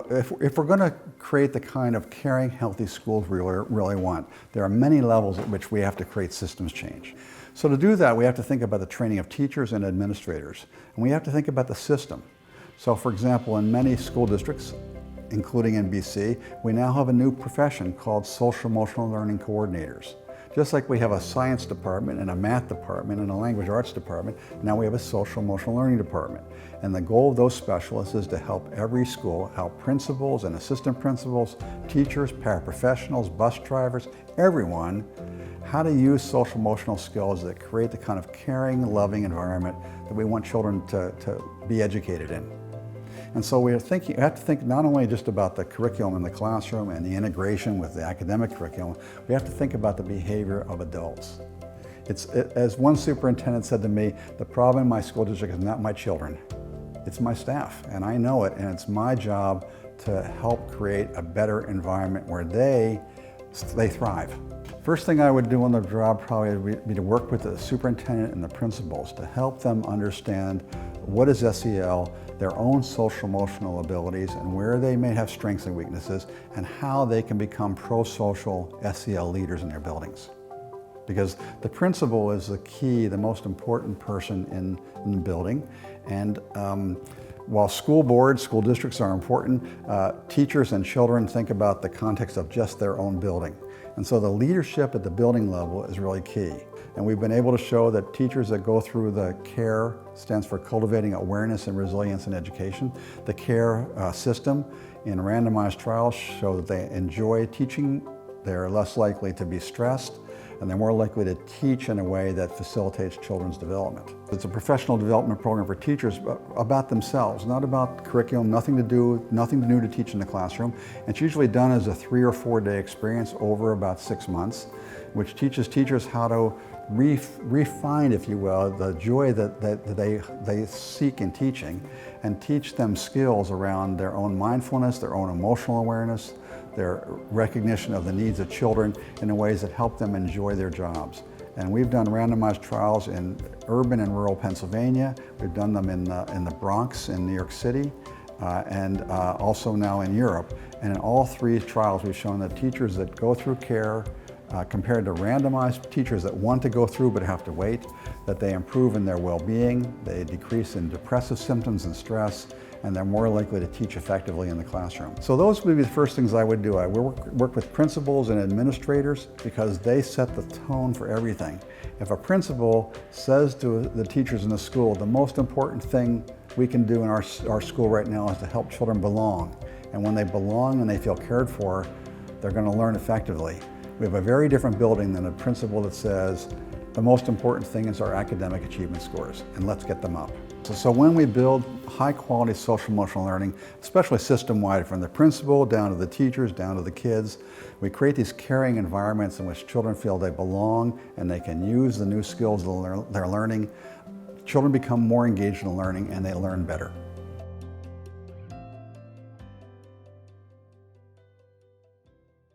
if we're going to create the kind of caring, healthy schools we really want, there are many levels at which we have to create systems change. So to do that, we have to think about the training of teachers and administrators, and we have to think about the system. So for example, in many school districts, including in BC, we now have a new profession called social emotional learning coordinators. Just like we have a science department and a math department and a language arts department, now we have a social emotional learning department. And the goal of those specialists is to help every school, help principals and assistant principals, teachers, paraprofessionals, bus drivers, everyone, how to use social emotional skills that create the kind of caring, loving environment that we want children to be educated in. And so we have to think not only just about the curriculum in the classroom and the integration with the academic curriculum, we have to think about the behavior of adults. As one superintendent said to me, the problem in my school district is not my children, it's my staff, and I know it, and it's my job to help create a better environment where they thrive. First thing I would do on the job probably would be to work with the superintendent and the principals to help them understand what is SEL, their own social emotional abilities, and where they may have strengths and weaknesses, and how they can become pro-social SEL leaders in their buildings. Because the principal is the key, the most important person in the building. And while school boards, school districts are important, teachers and children think about the context of just their own building. And so the leadership at the building level is really key. And we've been able to show that teachers that go through the CARE, stands for Cultivating Awareness and Resilience in Education, the CARE system in randomized trials show that they enjoy teaching, they're less likely to be stressed, and they're more likely to teach in a way that facilitates children's development. It's a professional development program for teachers about themselves, not about curriculum, nothing new to teach in the classroom. It's usually done as a 3 or 4 day experience over about 6 months, which teaches teachers how to refine, if you will, the joy that they seek in teaching, and teach them skills around their own mindfulness, their own emotional awareness, their recognition of the needs of children in ways that help them enjoy their jobs. And we've done randomized trials in urban and rural Pennsylvania. We've done them in the Bronx in New York City, and also now in Europe. And in all 3 trials, we've shown that teachers that go through CARE, compared to randomized teachers that want to go through but have to wait, that they improve in their well-being, they decrease in depressive symptoms and stress, and they're more likely to teach effectively in the classroom. So those would be the first things I would do. I work with principals and administrators because they set the tone for everything. If a principal says to the teachers in the school, the most important thing we can do in our school right now is to help children belong. And when they belong and they feel cared for, they're going to learn effectively. We have a very different building than a principal that says, the most important thing is our academic achievement scores, and let's get them up. So when we build high quality social emotional learning, especially system-wide, from the principal down to the teachers, down to the kids, we create these caring environments in which children feel they belong and they can use the new skills they're learning. Children become more engaged in learning and they learn better.